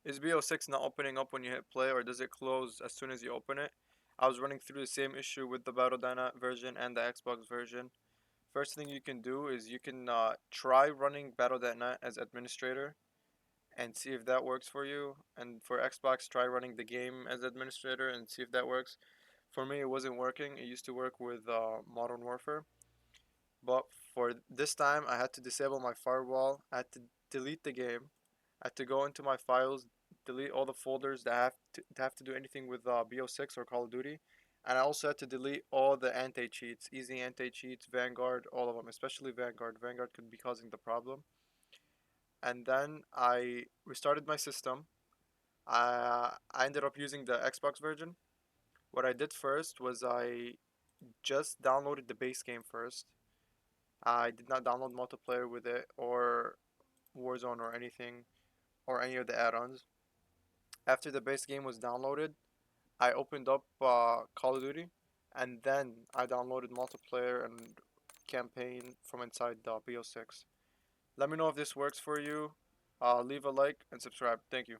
Is BO6 not opening up when you hit play, or does it close as soon as you open it? I was running through the same issue with the Battle.net version and the Xbox version. First thing you can do is you can try running Battle.net as administrator and see if that works for you. And for Xbox, try running the game as administrator and see if that works. For me, it wasn't working. It used to work with Modern Warfare. But for this time, I had to disable my firewall. I had to delete the game. I had to go into my files, delete all the folders that have to do anything with BO6 or Call of Duty, and I also had to delete all the anti-cheats, easy anti-cheats, Vanguard, all of them, especially Vanguard. Vanguard could be causing the problem. And then I restarted my system. I ended up using the Xbox version. What I did first was I just downloaded the base game first. I did not download multiplayer with it or Warzone or anything or any of the add-ons. After the base game was downloaded, I opened up Call of Duty, and then I downloaded multiplayer and campaign from inside the BO6. Let me know if this works for you. Leave a like and subscribe. Thank you.